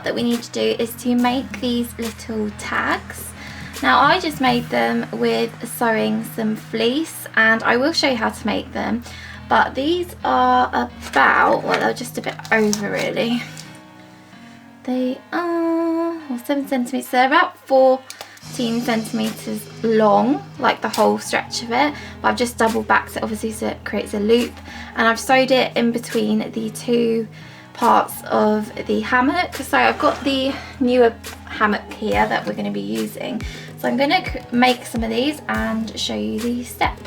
part that we need to do is to make these little tags. Now I just made them with sewing some fleece, and I will show you how to make them, but these are about, well, they're just a bit over really. They are 7 centimetres, so they're about 14 centimetres long, like the whole stretch of it, but I've just double backed it obviously so it creates a loop, and I've sewed it in between the two parts of the hammock. So I've got the newer hammock here that we're going to be using, so I'm going to make some of these and show you the step.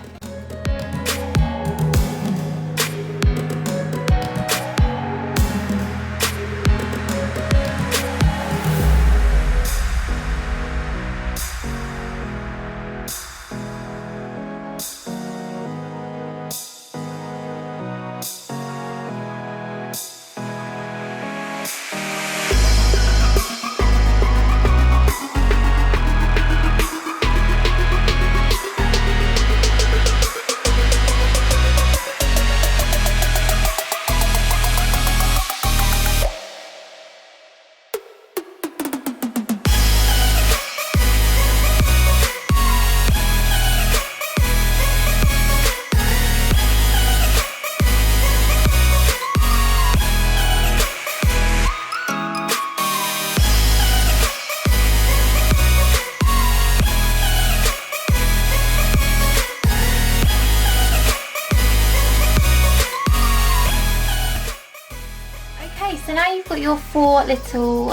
So now you've got your 4 little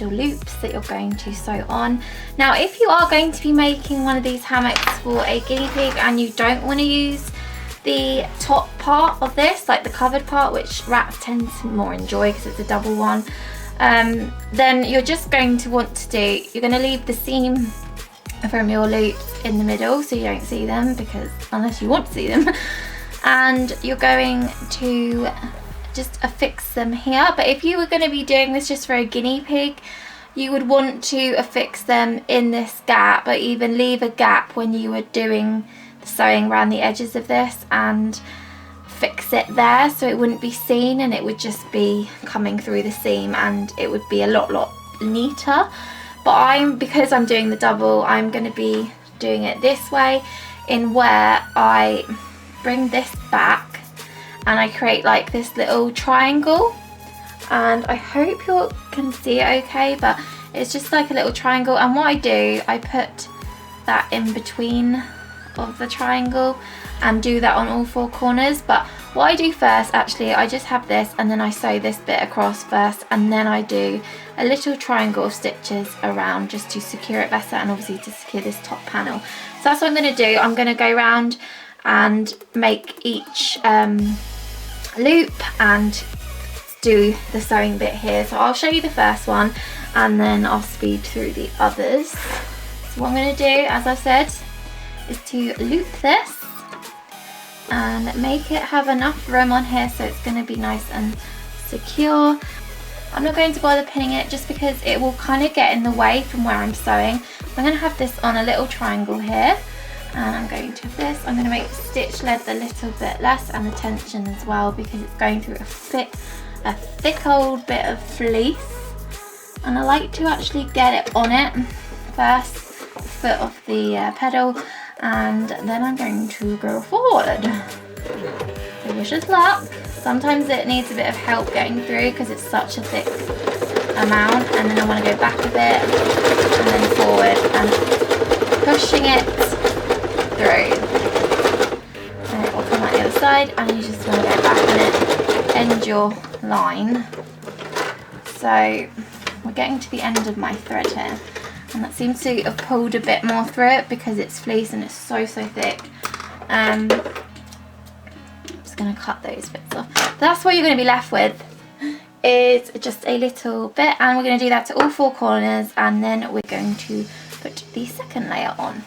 loops that you're going to sew on. Now if you are going to be making one of these hammocks for a guinea pig and you don't want to use the top part of this, like the covered part, which rats tend to more enjoy because it's a double one, then you're just going to want to do, you're going to leave the seam from your loops in the middle so you don't see them, because unless you want to see them, and you're going to just affix them here. But if you were going to be doing this just for a guinea pig, you would want to affix them in this gap, or even leave a gap when you were doing the sewing around the edges of this and fix it there so it wouldn't be seen and it would just be coming through the seam, and it would be a lot neater. But because I'm doing the double, I'm going to be doing it this way, in where I bring this back and I create like this little triangle, and I hope you can see it okay, but it's just like a little triangle, and what I do, I put that in between of the triangle and do that on all 4 corners. But what I do first, actually, I just have this and then I sew this bit across first, and then I do a little triangle of stitches around just to secure it better, and obviously to secure this top panel. So that's what I'm going to do. I'm going to go around and make each loop and do the sewing bit here. So I'll show you the first one and then I'll speed through the others. So what I'm going to do, as I said, is to loop this and make it have enough room on here so it's going to be nice and secure. I'm not going to bother pinning it just because it will kind of get in the way from where I'm sewing. I'm going to have this on a little triangle here, and I'm going to have this. I'm going to make stitch length a little bit less and the tension as well, because it's going through a thick old bit of fleece, and I like to actually get it on it first, the foot of the pedal, and then I'm going to go forward. So wish us luck. Sometimes it needs a bit of help getting through because it's such a thick amount, and then I want to go back a bit and then forward and pushing it through. And it will come out the other side, and you just want to go back and end your line. So we're getting to the end of my thread here, and that seems to have pulled a bit more through it because it's fleece and it's so thick. I'm just going to cut those bits off. That's what you're going to be left with, is just a little bit, and we're going to do that to all 4 corners, and then we're going to put the second layer on.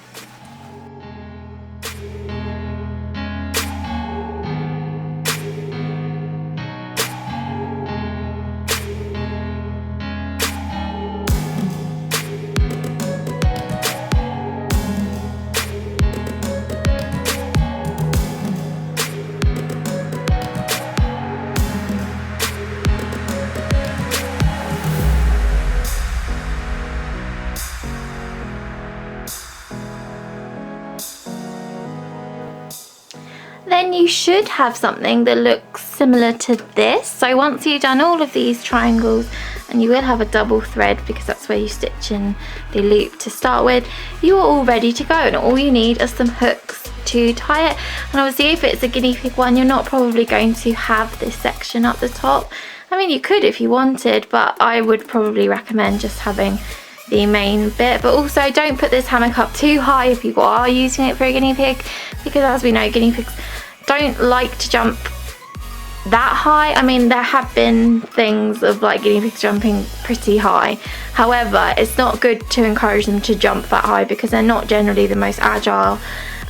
then you should have something that looks similar to this. So once you've done all of these triangles, and you will have a double thread because that's where you stitch in the loop to start with, you are all ready to go, and all you need are some hooks to tie it. And obviously if it's a guinea pig one, you're not probably going to have this section up the top. I mean, you could if you wanted, but I would probably recommend just having the main bit. But also don't put this hammock up too high if you are using it for a guinea pig, because as we know, guinea pigs don't like to jump that high. I mean, there have been things of like guinea pigs jumping pretty high. However, it's not good to encourage them to jump that high because they're not generally the most agile.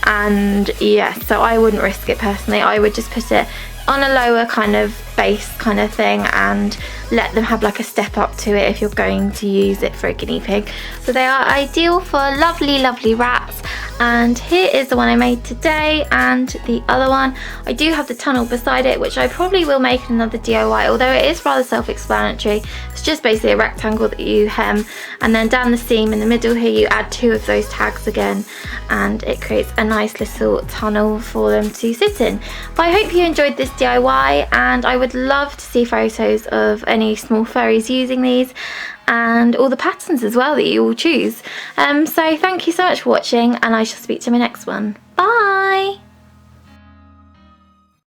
And yeah, so I wouldn't risk it personally. I would just put it on a lower kind of base kind of thing and let them have like a step up to it if you're going to use it for a guinea pig. So they are ideal for lovely rats. And here is the one I made today, and the other one, I do have the tunnel beside it, which I probably will make another DIY, although it is rather self-explanatory. It's just basically a rectangle that you hem, and then down the seam in the middle here you add 2 of those tags again, and it creates a nice little tunnel for them to sit in. But I hope you enjoyed this DIY, and I would love to see photos of any small furries using these, and all the patterns as well that you will choose. So thank you so much for watching, and I shall speak to my next one. Bye!